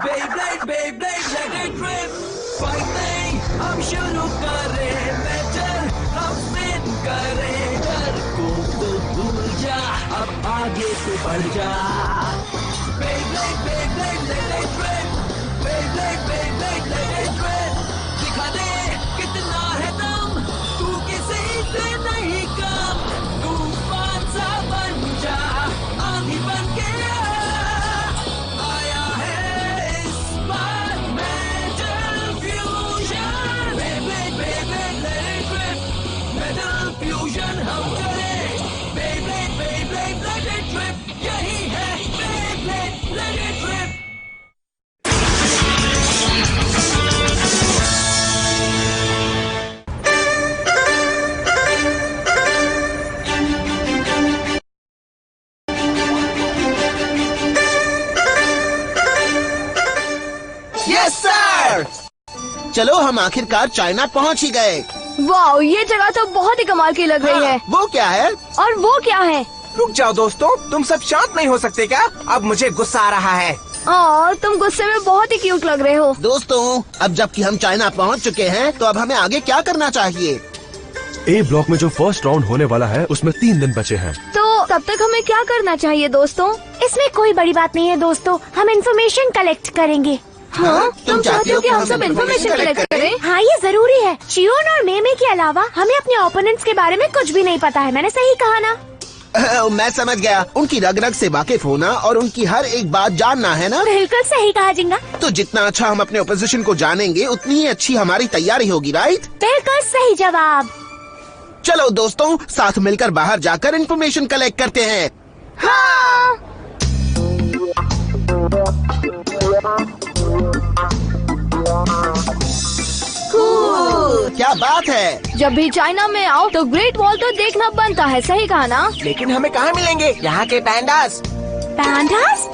Beyblade, Beyblade, let it rip. Fighting, हम शुरू करें बैटल, हम स्पिन करें डर को तो भूल जा, अब आगे से बढ़ जा. Beyblade, Beyblade, let it rip. Beyblade, Beyblade, let it rip. दिखा दे कितना है दम, तू किसी से नहीं कम. तूफान सा बन जा, आंधी बन के आया है इस बार metal fusion. Beyblade, Beyblade, let it rip. Metal fusion हम करें. Beyblade, Beyblade, let it rip. यही है Beyblade, let it rip. Yes sir. चलो हम आखिरकार चाइना पहुंच ही गए. वाह, ये जगह तो बहुत ही कमाल की लग रही है. वो क्या है? और वो क्या है? रुक जाओ दोस्तों, तुम सब शांत नहीं हो सकते क्या? अब मुझे गुस्सा आ रहा है. तुम गुस्से में बहुत ही क्यूट लग रहे हो. दोस्तों, अब जबकि हम चाइना पहुंच चुके हैं तो अब हमें आगे क्या करना चाहिए? ए ब्लॉक में जो फर्स्ट राउंड होने वाला है उसमें 3 दिन बचे हैं. तो तब तक हमें क्या करना चाहिए दोस्तों? इसमें कोई बड़ी बात नहीं है दोस्तों, हम इन्फॉर्मेशन कलेक्ट करेंगे. हाँ, तुम चाहते हो कि हम सब इन्फॉर्मेशन कलेक्ट करें? हाँ, ये जरूरी है. चियोन और मेमे के अलावा हमें अपने ओपोनेंट्स के बारे में कुछ भी नहीं पता है. मैंने सही कहा ना? मैं समझ गया. उनकी रग रग से वाकिफ होना और उनकी हर एक बात जानना है ना? बिल्कुल सही कहा जिंगा. तो जितना अच्छा हम अपने ओपोजिशन को जानेंगे उतनी ही अच्छी हमारी तैयारी होगी, राइट? बिल्कुल सही जवाब. चलो दोस्तों, साथ मिलकर बाहर जाकर इन्फॉर्मेशन कलेक्ट करते हैं. हाँ. क्या बात है. जब भी चाइना में आओ तो ग्रेट वॉल तो देखना बनता है. सही कहा ना? लेकिन हमें कहाँ मिलेंगे यहाँ के पैंडास? पैंडास?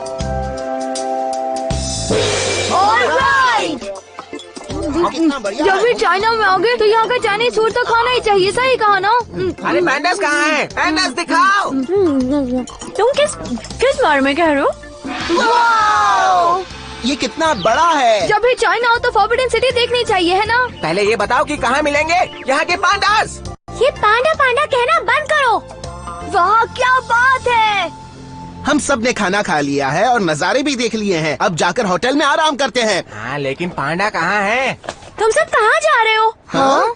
ऑलराइट. कितना बढ़िया जब भी है. चाइना में आओगे तो यहाँ का चाइनीज फूड तो खाना ही चाहिए. सही कहा ना? अरे पैंडास कहाँ है? पैंडास दिखाओ. तुम किस बारे में कह रहे हो? ये कितना बड़ा है. जब भी चाइना हो तो फॉरबिडन सिटी देखनी चाहिए, है ना? पहले ये बताओ कि कहाँ मिलेंगे यहाँ के पैंडास? ये पांडा पांडा कहना बंद करो. वाह, क्या बात है. हम सब ने खाना खा लिया है और नज़ारे भी देख लिए हैं. अब जाकर होटल में आराम करते हैं. हाँ, लेकिन पांडा कहाँ है? तुम सब कहाँ जा रहे हो? हाँ?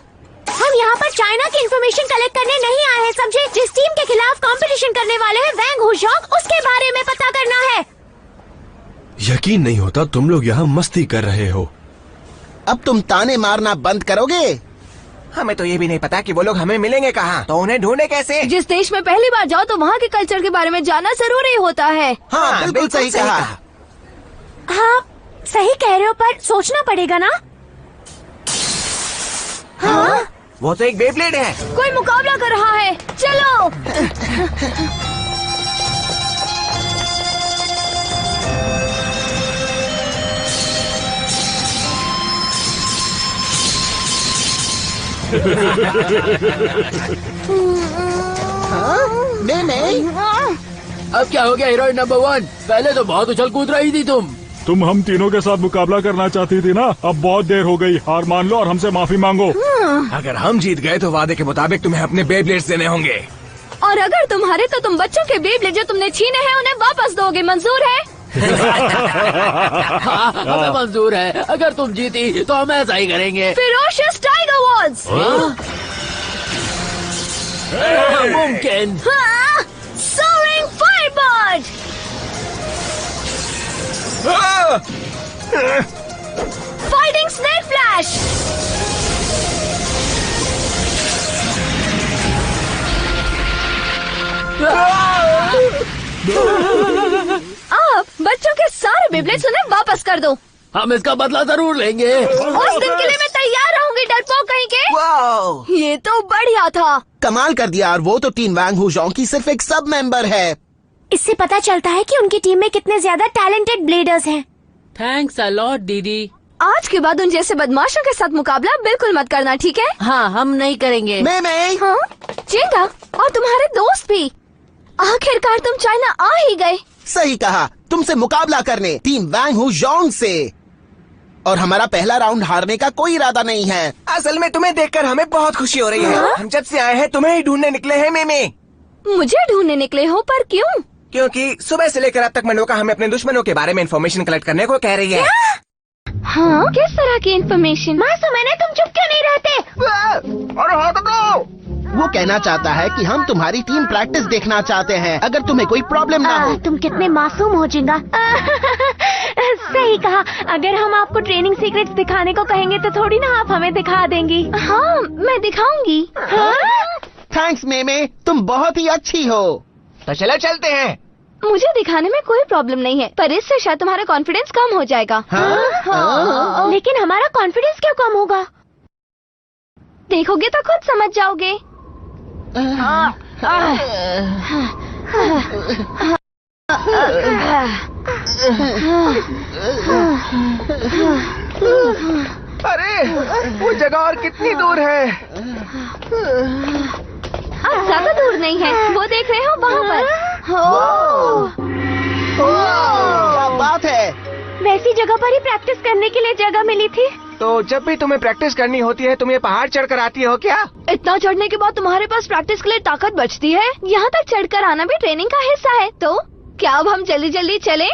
हम यहाँ पर चाइना की इन्फॉर्मेशन कलेक्ट करने नहीं आए हैं, समझे? जिस टीम के खिलाफ कंपटीशन करने वाले हैं वैंग हुशोंग, उसके बारे में पता करना है. यकीन नहीं होता तुम लोग यहाँ मस्ती कर रहे हो. अब तुम ताने मारना बंद करोगे? हमें तो ये भी नहीं पता कि वो लोग हमें मिलेंगे कहाँ, तो उन्हें ढूंढे कैसे? जिस देश में पहली बार जाओ तो वहाँ के कल्चर के बारे में जानना जरूरी होता है. हाँ, बिल्कुल सही कहा. हाँ, सही कह रहे हो, पर सोचना पड़ेगा ना. हाँ? वो तो एक बेब्लेड है. कोई मुकाबला कर रहा है. चलो. नहीं. अब क्या हो गया हीरोइन नंबर 1? पहले तो बहुत उछल कूद रही थी तुम. हम तीनों के साथ मुकाबला करना चाहती थी ना. अब बहुत देर हो गई, हार मान लो और हमसे माफी मांगो. अगर हम जीत गए तो वादे के मुताबिक तुम्हें अपने बेब्लेड्स देने होंगे. और अगर तुम हारे तो तुम बच्चों के बेब्लेड जो तुमने छीने हैं उन्हें वापस दोगे. मंजूर है? हाँ, हमें मंजूर है. अगर तुम जीती तो हम ऐसा ही करेंगे. Ferocious tiger walls. मुमकिन. Soaring firebird. Fighting snake flash. आप बच्चों के सारे बेब्लेड्स उन्हें वापस कर दो. हम इसका बदला जरूर लेंगे. उस दिन के लिए मैं तैयार रहूंगी, डरपोक कहीं के. वाओ! ये तो बढ़िया था. कमाल कर दिया. और वो तो टीम वैंग हुशोंग की सिर्फ एक सब मेंबर है. इससे पता चलता है कि उनकी टीम में कितने ज्यादा टैलेंटेड ब्लेडर्स हैं. थैंक्स अ लॉट दीदी. आज के बाद उन जैसे बदमाशों के साथ मुकाबला बिल्कुल मत करना, ठीक है? हाँ, हम नहीं करेंगे. मैं हाँ, चिंगा और तुम्हारे दोस्त भी. आखिरकार तुम चाइना आ ही गए. सही कहा. तुमसे मुकाबला करने, टीम वैंग हू जोंग से। और हमारा पहला राउंड हारने का कोई इरादा नहीं है। असल में तुम्हें देखकर हमें बहुत खुशी हो रही है। हम जब से आए हैं तुम्हें ही ढूंढने निकले हैं मिमी। मुझे ढूंढने निकले हो, पर क्यों? क्योंकि सुबह से लेकर अब तक मनोका हमें अपने दुश्मनों के बारे में इन्फॉर्मेशन कलेक्ट करने को कह रही है। हाँ, किस तरह की इन्फॉर्मेशन? मैंने तुम चुप क्यों नहीं रहते? अरे हाँ तो वो कहना चाहता है कि हम तुम्हारी टीम प्रैक्टिस देखना चाहते हैं, अगर तुम्हें कोई प्रॉब्लम ना हो। तुम कितने मासूम हो जिंगा। सही कहा। अगर हम आपको ट्रेनिंग सीक्रेट्स दिखाने को कहेंगे तो थोड़ी ना आप हमें दिखा देंगी। हाँ, मैं दिखाऊंगी। थैंक्स मेमे, तुम बहुत ही अच्छी हो। तो चलो चलते हैं। मुझे दिखाने में कोई प्रॉब्लम नहीं है, पर इससे शायद तुम्हारा कॉन्फिडेंस कम हो जाएगा। लेकिन हमारा कॉन्फिडेंस क्यों कम होगा? देखोगे तो खुद समझ जाओगे। अरे वो जगह और कितनी दूर है? अब ज्यादा दूर नहीं है, वो देख रहे हो वहाँ पर। क्या बात है। वैसी जगह पर ही प्रैक्टिस करने के लिए जगह मिली थी। तो जब भी तुम्हें प्रैक्टिस करनी होती है तुम ये पहाड़ चढ़कर आती हो क्या? इतना चढ़ने के बाद तुम्हारे पास प्रैक्टिस के लिए ताकत बचती है? यहाँ तक चढ़कर आना भी ट्रेनिंग का हिस्सा है। तो क्या अब हम जल्दी जल्दी चले?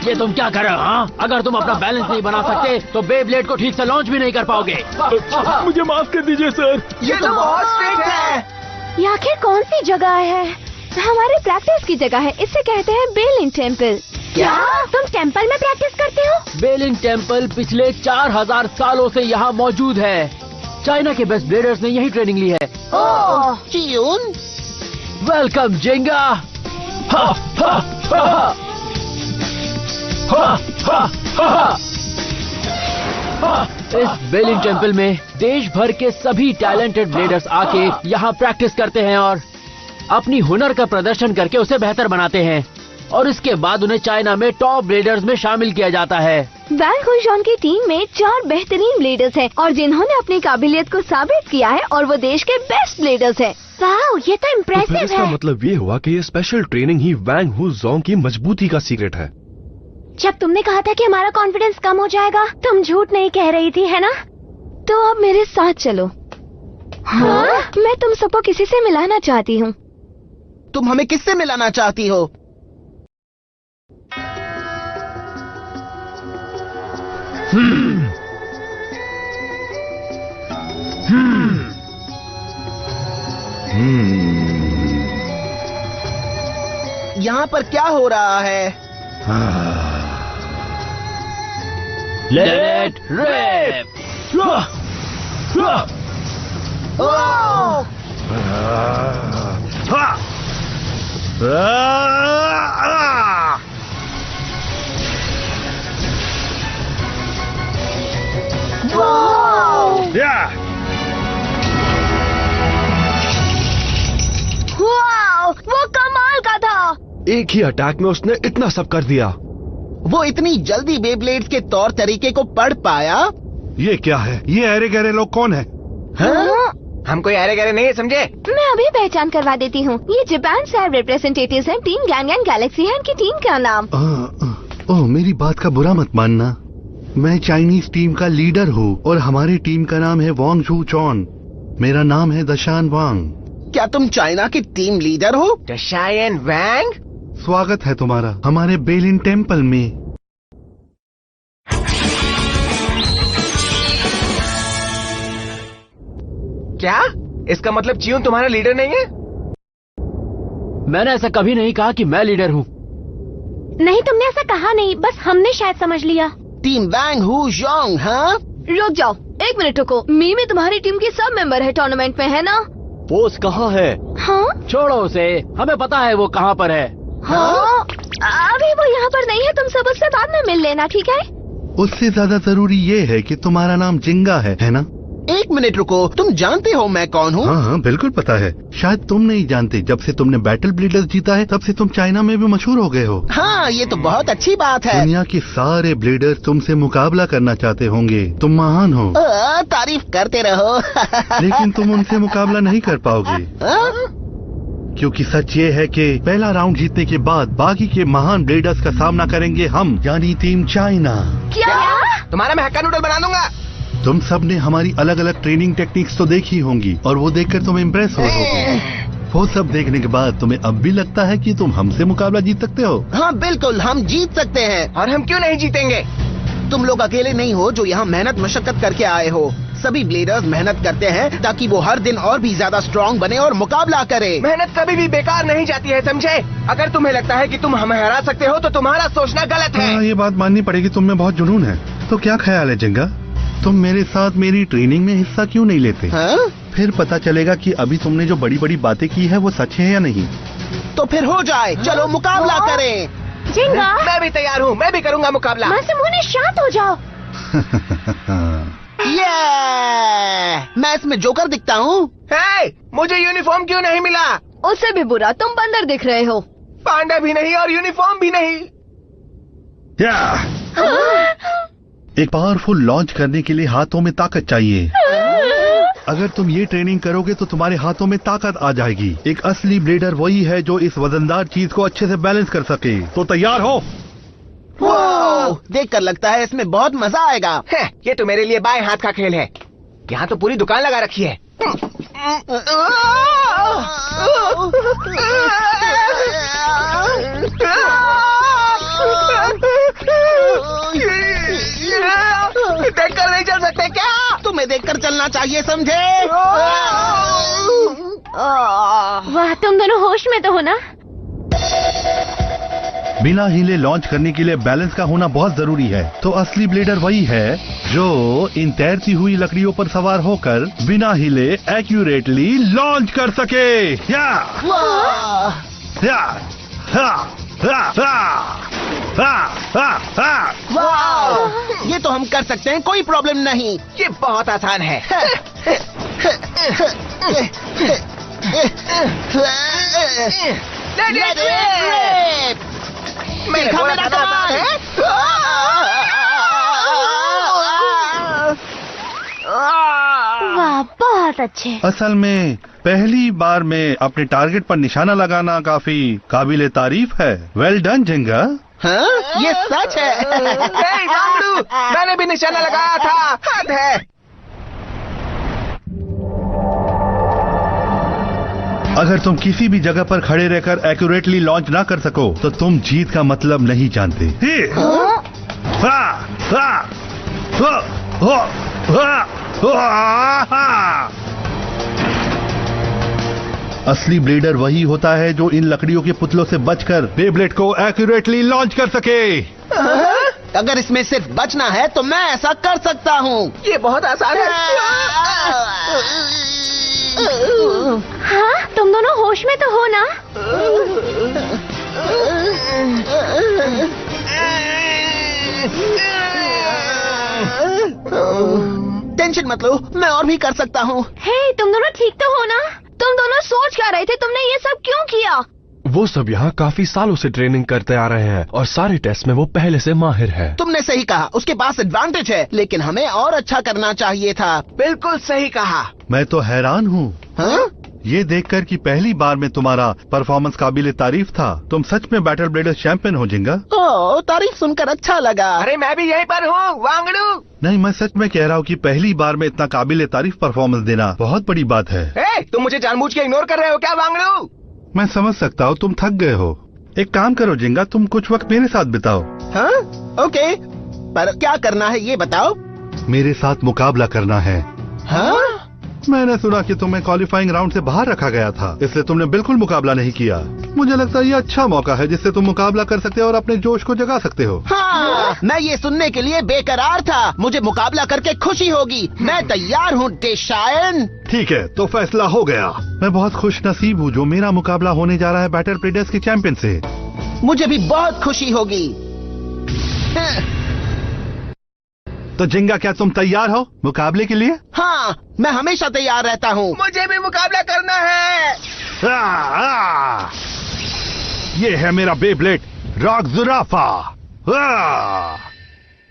ये तुम क्या कर रहे हो? हाँ, अगर तुम अपना बैलेंस नहीं बना सकते तो बेब्लेड को ठीक से लॉन्च भी नहीं कर पाओगे। मुझे माफ कर दीजिए सर। ये तो बहुत स्ट्रिक्ट है। ये आखिर कौन सी जगह है? हमारे प्रैक्टिस की जगह है, इसे कहते हैं बेलिंग टेम्पल। क्या तुम टेम्पल में प्रैक्टिस करते हो? बेलिंग टेम्पल पिछले 4000 सालों से यहाँ मौजूद है। चाइना के बेस्ट ब्लेडर्स ने यही ट्रेनिंग ली है। चियून, वेलकम जिंगा। इस बेलिंग टेम्पल में देश भर के सभी टैलेंटेड ब्लेडर्स आके यहाँ प्रैक्टिस करते हैं और अपनी हुनर का प्रदर्शन करके उसे बेहतर बनाते हैं, और इसके बाद उन्हें चाइना में टॉप ब्लेडर्स में शामिल किया जाता है। वैंग हू जोंग की टीम में 4 बेहतरीन ब्लेडर्स हैं और जिन्होंने अपनी काबिलियत को साबित किया है, और वो देश के बेस्ट ब्लेडर्स हैं। वाह, ये तो तो फिर इम्प्रेसिव इसका है। मतलब ये हुआ कि ये स्पेशल ट्रेनिंग ही वैंग हू जोंग की मजबूती का सीक्रेट है। जब तुमने कहा था कि हमारा कॉन्फिडेंस कम हो जाएगा, तुम झूठ नहीं कह रही थी, है ना? तो अब मेरे साथ चलो। हाँ? मैं तुम सबको किसी से मिलाना चाहती हूँ। तुम हमें किससे मिलाना चाहती हो? यहाँ पर क्या हो रहा है? Late rib. वाओ, वो कमाल का था। एक ही अटैक में उसने इतना सब कर दिया। वो इतनी जल्दी बेब्लेड्स के तौर तरीके को पढ़ पाया? ये क्या है? ये अरे गहरे लोग कौन है? हम कोई अरे गहरे नहीं है, समझे? मैं अभी पहचान करवा देती हूँ। ये जापान से रिप्रेजेंटेटिव्स हैं। टीम गैंग गैलेक्सी है इनकी टीम का नाम। ओह, मेरी बात का बुरा मत मानना। मैं चाइनीज टीम का लीडर हूँ और हमारी टीम का नाम है वांग झू चॉन। मेरा नाम है दशान वांग। क्या तुम चाइना की टीम लीडर हो? दशायन वैंग, स्वागत है तुम्हारा हमारे बेलिन टेम्पल में। क्या इसका मतलब चियून तुम्हारा लीडर नहीं है? मैंने ऐसा कभी नहीं कहा कि मैं लीडर हूँ। नहीं, तुमने ऐसा कहा नहीं, बस हमने शायद समझ लिया। टीम वैंग हू जोंग, हाँ? रुक जाओ, 1 मिनट रुको। मीमी तुम्हारी टीम की सब मेंबर है, टूर्नामेंट में है ना? पोस्ट कहाँ है? हाँ? छोड़ो उसे, हमें पता है वो कहाँ पर है। हाँ? अभी वो यहाँ पर नहीं है, तुम सब उससे बाद में मिल लेना, ठीक है? उससे ज्यादा जरूरी ये है कि तुम्हारा नाम जिंगा है ना? एक मिनट रुको, तुम जानते हो मैं कौन हूँ? हाँ हाँ बिल्कुल पता है। शायद तुम नहीं जानते, जब से तुमने बैटल ब्लेडर्स जीता है तब से तुम चाइना में भी मशहूर हो गए हो। हाँ, ये तो बहुत अच्छी बात है। दुनिया के सारे ब्लेडर्स तुमसे मुकाबला करना चाहते होंगे। तुम महान हो। तारीफ करते रहो। लेकिन तुम उनसे मुकाबला नहीं कर पाओगे, क्योंकि सच ये है कि पहला राउंड जीतने के बाद बाकी के महान ब्लेडर्स का सामना करेंगे हम, यानी टीम चाइना। क्या? तुम्हारा मैं हक्का नूडल बना दूंगा। तुम सब ने हमारी अलग अलग ट्रेनिंग टेक्निक्स तो देखी होंगी और वो देखकर तुम इम्प्रेस हो होगे। वो सब देखने के बाद तुम्हें अब भी लगता है कि तुम हमसे मुकाबला जीत सकते हो? हाँ बिल्कुल, हम जीत सकते हैं। और हम क्यों नहीं जीतेंगे? तुम लोग अकेले नहीं हो जो यहाँ मेहनत मशक्कत करके आए हो। सभी ब्लेडर्स मेहनत करते हैं ताकि वो हर दिन और भी ज्यादा स्ट्रॉन्ग बने और मुकाबला करे। मेहनत कभी भी बेकार नहीं जाती है, समझे? अगर तुम्हें लगता है कि तुम हमें हरा सकते हो तो तुम्हारा सोचना गलत है। हाँ, ये बात माननी पड़ेगी, तुम में बहुत जुनून है। तो क्या ख्याल है जिंगा, तुम मेरे साथ मेरी ट्रेनिंग में हिस्सा क्यों नहीं लेते? हाँ? फिर पता चलेगा कि अभी तुमने जो बड़ी बड़ी बातें की है वो सच है या नहीं। तो फिर हो जाए, चलो मुकाबला करें। जिंगा, मैं भी तैयार हूँ, मैं भी करूँगा मुकाबला। मासूम शांत हो जाओ। ये मैं इसमें जोकर दिखता हूँ। हे, मुझे यूनिफॉर्म क्यों नहीं मिला? उससे भी बुरा तुम बंदर दिख रहे हो। पांडा भी नहीं और यूनिफॉर्म भी नहीं। एक पावरफुल लॉन्च करने के लिए हाथों में ताकत चाहिए। अगर तुम ये ट्रेनिंग करोगे तो तुम्हारे हाथों में ताकत आ जाएगी। एक असली ब्लेडर वही है जो इस वजनदार चीज को अच्छे से बैलेंस कर सके। तो तैयार हो? देख कर लगता है इसमें बहुत मजा आएगा। ये तो मेरे लिए बाएं हाथ का खेल है। यहाँ तो पूरी दुकान लगा रखी है। देखकर नहीं चल सकते क्या? तुम्हें देखकर चलना चाहिए, समझे? वाह, तुम दोनों होश में तो हो ना? बिना हिले लॉन्च करने के लिए बैलेंस का होना बहुत जरूरी है। तो असली ब्लेडर वही है जो इन तैरती हुई लकड़ियों पर सवार होकर बिना हिले एक्यूरेटली लॉन्च कर सके। या या हा हा हा हा हा। वाह, ये तो हम कर सकते हैं, कोई प्रॉब्लम नहीं। ये बहुत आसान है। देखा मेरा कमाल है? वाह, बहुत अच्छे। असल में पहली बार में अपने टारगेट पर निशाना लगाना काफी काबिले तारीफ है। वेल डन जिंगा। हाँ, ये सच है। मैंने भी निशाना लगाया था। हद है। अगर तुम किसी भी जगह पर खड़े रहकर एक्यूरेटली लॉन्च ना कर सको तो तुम जीत का मतलब नहीं जानते। असली ब्लेडर वही होता है जो इन लकड़ियों के पुतलों से बचकर बेब्लेड को एक्यूरेटली लॉन्च कर सके। अगर इसमें सिर्फ बचना है तो मैं ऐसा कर सकता हूँ। ये बहुत आसान है। हाँ, तुम दोनों होश में तो हो ना? टेंशन मत लो, मैं और भी कर सकता हूँ। हे, तुम दोनों ठीक तो हो ना? तुम दोनों सोच क्या रहे थे? तुमने ये सब क्यों किया? वो सब यहाँ काफी सालों से ट्रेनिंग करते आ रहे हैं और सारे टेस्ट में वो पहले से माहिर है। तुमने सही कहा, उसके पास एडवांटेज है, लेकिन हमें और अच्छा करना चाहिए था। बिल्कुल सही कहा। मैं तो हैरान हूँ ये देखकर कि पहली बार में तुम्हारा परफॉर्मेंस काबिले तारीफ था। तुम सच में बैटल ब्लेडर चैंपियन हो जिंगा। ओह, तारीफ सुनकर अच्छा लगा। अरे मैं भी यहीं पर हूँ, वांगड़ू। नहीं, मैं सच में कह रहा हूँ कि पहली बार में इतना काबिले तारीफ परफॉर्मेंस देना बहुत बड़ी बात है। तुम मुझे जानबूझ के इग्नोर कर रहे हो क्या, वांगड़ू? मैं समझ सकता हूँ तुम थक गए हो। एक काम करो जिंगा, तुम कुछ वक्त मेरे साथ बिताओ। हाँ, ओके, पर क्या करना है ये बताओ। मेरे साथ मुकाबला करना है। हाँ? मैंने सुना कि तुम्हें क्वालिफाइंग राउंड से बाहर रखा गया था, इसलिए तुमने बिल्कुल मुकाबला नहीं किया। मुझे लगता है ये अच्छा मौका है जिससे तुम मुकाबला कर सकते हो और अपने जोश को जगा सकते हो। हाँ, मैं ये सुनने के लिए बेकरार था। मुझे मुकाबला करके खुशी होगी। मैं तैयार हूँ डेशायन। ठीक है, तो फैसला हो गया। मैं बहुत खुश नसीब हूँ जो मेरा मुकाबला होने जा रहा है बैटल ब्लेडर्स के चैंपियन से। मुझे भी बहुत खुशी होगी। तो जिंगा, क्या तुम तैयार हो मुकाबले के लिए? हाँ, मैं हमेशा तैयार रहता हूँ। मुझे भी मुकाबला करना है। ये है मेरा बेब्लेड रॉक जुराफा।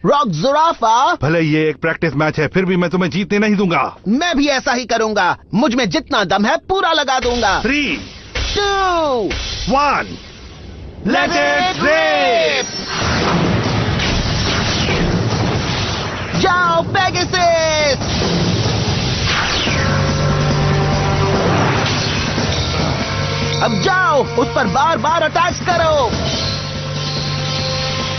रॉक जुराफा? भले ये एक प्रैक्टिस मैच है, फिर भी मैं तुम्हें जीतने नहीं दूंगा। मैं भी ऐसा ही करूंगा। मुझ में जितना दम है पूरा लगा दूंगा। 3, 2, 1, लेट इट रिप! जाओ पेगासस! अब जाओ, उस पर बार बार अटैक करो।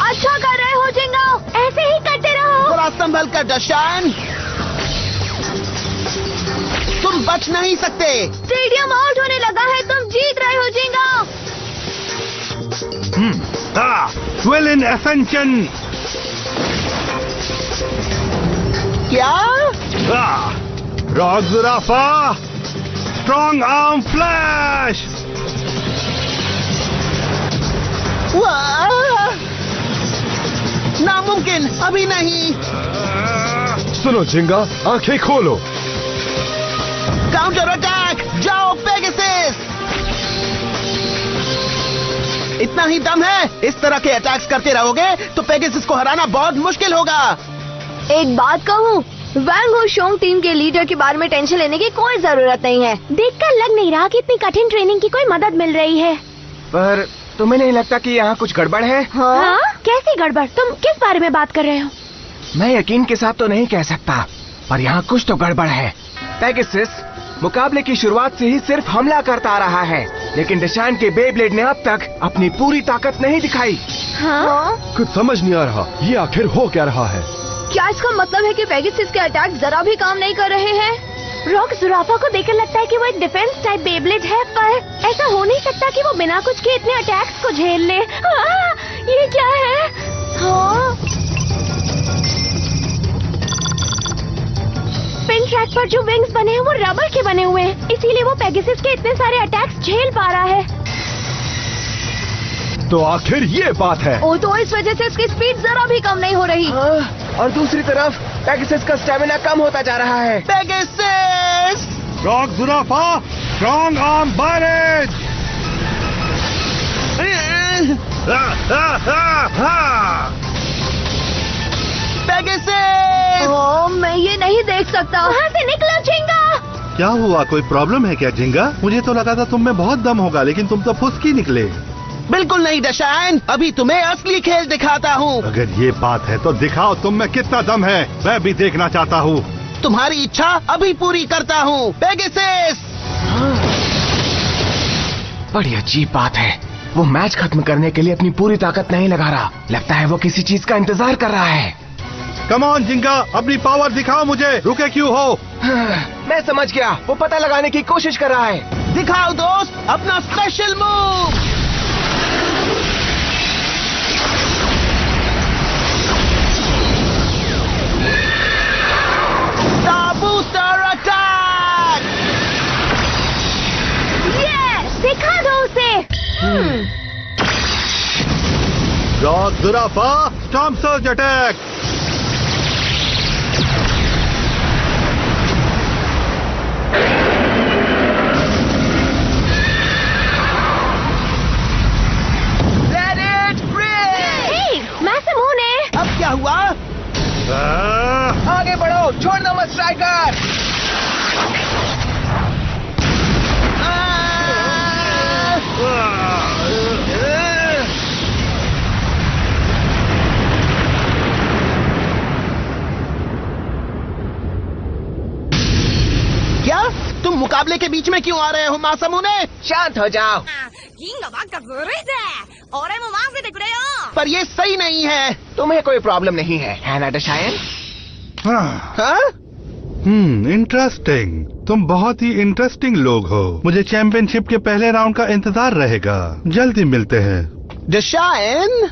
अच्छा कर रहे हो जिंगा, ऐसे ही करते रहो। थोड़ा संभल कर दशायन, तुम बच नहीं सकते। स्टेडियम आउट होने लगा है, तुम जीत रहे हो जिंगा। ट्विलिन एसेंशन। क्या? Rock Zurafa strong arm flash. नामुमकिन, अभी नहीं। सुनो जिंगा, आंखें खोलो। काउंटर अटैक, जाओ पेगासस! इतना ही दम है? इस तरह के अटैक्स करते रहोगे तो पेगासस को हराना बहुत मुश्किल होगा। एक बात कहूँ, वैंग होशोंग टीम के लीडर के बारे में टेंशन लेने की कोई जरूरत नहीं है। देखकर लग नहीं रहा कि इतनी कठिन ट्रेनिंग की कोई मदद मिल रही है। पर तुम्हें नहीं लगता कि यहाँ कुछ गड़बड़ है? हाँ? कैसी गड़बड़? तुम किस बारे में बात कर रहे हो? मैं यकीन के साथ तो नहीं कह सकता, पर यहाँ कुछ तो गड़बड़ है। पेगासस मुकाबले की शुरुआत से ही सिर्फ हमला करता आ रहा है, लेकिन डशान के बेब्लेड ने अब तक अपनी पूरी ताकत नहीं दिखाई। हाँ? कुछ समझ नहीं आ रहा, ये आखिर हो क्या रहा है? क्या इसका मतलब है कि पेगासस के अटैक जरा भी काम नहीं कर रहे हैं? रॉक जुराफा को देखकर लगता है कि वो एक डिफेंस टाइप बेब्लेड है, पर ऐसा हो नहीं सकता कि वो बिना कुछ के इतने अटैक्स को झेल ले। ये क्या है? हाँ? पिन ट्रैक पर जो विंग्स बने हैं वो रबर के बने हुए हैं, इसीलिए वो पेगासस के इतने सारे अटैक्स झेल पा रहा है। तो आखिर ये बात है। ओ, तो इस वजह से इसकी स्पीड जरा भी कम नहीं हो रही। और दूसरी तरफ पेगासस का स्टेमिना कम होता जा रहा है। Pegasus! Rock Zurafa strong arm barrage. Pegasus! ओ, मैं ये नहीं देख सकता। वहाँ से निकलो जिंगा। क्या हुआ, कोई प्रॉब्लम है क्या जिंगा? मुझे तो लगा था तुम में बहुत दम होगा, लेकिन तुम तो फुसकी निकले। बिल्कुल नहीं डशायन, अभी तुम्हें असली खेल दिखाता हूँ। अगर ये बात है तो दिखाओ तुम में कितना दम है, मैं भी देखना चाहता हूँ। तुम्हारी इच्छा अभी पूरी करता हूँ, पेगासस! बड़ी अजीब बात है, वो मैच खत्म करने के लिए अपनी पूरी ताकत नहीं लगा रहा। लगता है वो किसी चीज का इंतजार कर रहा है। कम ऑन जिंगा, अपनी पावर दिखाओ मुझे, रुके क्यों हो? मैं समझ गया, वो पता लगाने की कोशिश कर रहा है। दिखाओ दोस्त अपना स्पेशल मूव। Booster attack! ये दिखा दो उसे। Rock Zurafa storm surge attack. Let it rip! Masamune. अब क्या हुआ? आगे बढ़ो, छोड़ना मत स्ट्राइकर। क्या तुम मुकाबले के बीच में क्यों आ रहे हो मासामुने? शांत हो जाओ। पर ये सही नहीं है। तुम्हें कोई प्रॉब्लम नहीं है ना डशायन? हाँ? इंटरेस्टिंग। तुम बहुत ही इंटरेस्टिंग लोग हो। मुझे चैंपियनशिप के पहले राउंड का इंतजार रहेगा। जल्दी मिलते हैं। डशायन,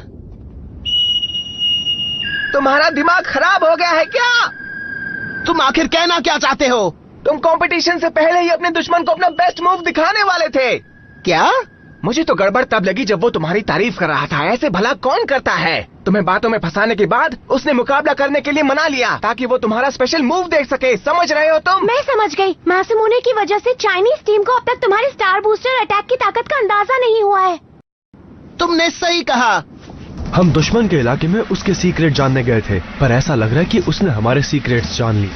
तुम्हारा दिमाग खराब हो गया है क्या? तुम आखिर कहना क्या चाहते हो? तुम कंपटीशन से पहले ही अपने दुश्मन को अपना बेस्ट मूव दिखाने वाले थे। क्या? मुझे तो गड़बड़ तब लगी जब वो तुम्हारी तारीफ कर रहा था। ऐसे भला कौन करता है? तुम्हें बातों में फंसाने के बाद उसने मुकाबला करने के लिए मना लिया ताकि वो तुम्हारा स्पेशल मूव देख सके। समझ रहे हो तुम? मैं समझ गई। मासूम होने की वजह से चाइनीज टीम को अब तक तुम्हारे स्टार बूस्टर अटैक की ताकत का अंदाजा नहीं हुआ है। तुमने सही कहा। हम दुश्मन के इलाके में उसके सीक्रेट जानने गए थे, पर ऐसा लग रहा है कि उसने हमारे सीक्रेट्स जान ली।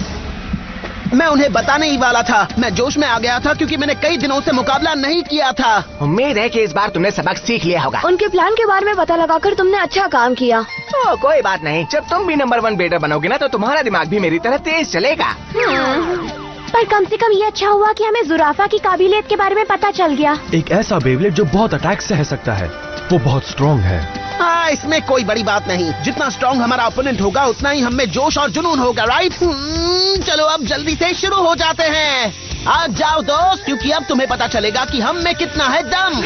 मैं उन्हें बताने ही वाला था। मैं जोश में आ गया था क्योंकि मैंने कई दिनों से मुकाबला नहीं किया था। उम्मीद है कि इस बार तुमने सबक सीख लिया होगा। उनके प्लान के बारे में पता लगाकर तुमने अच्छा काम किया। कोई बात नहीं, जब तुम भी नंबर 1 ब्लेडर बनोगे ना तो तुम्हारा दिमाग भी मेरी तरह तेज चलेगा। पर कम से कम ये अच्छा हुआ कि हमें जुराफा की काबिलियत के बारे में पता चल गया। एक ऐसा बेब्लेड जो बहुत अटैक सह सकता है, वो बहुत स्ट्रॉन्ग है। हाँ, इसमें कोई बड़ी बात नहीं। जितना स्ट्रॉन्ग हमारा ओपोनेंट होगा उतना ही हमें जोश और जुनून होगा, राइट? चलो अब जल्दी से शुरू हो जाते हैं। आज जाओ दोस्त, क्योंकि अब तुम्हें पता चलेगा कि हम में कितना है दम।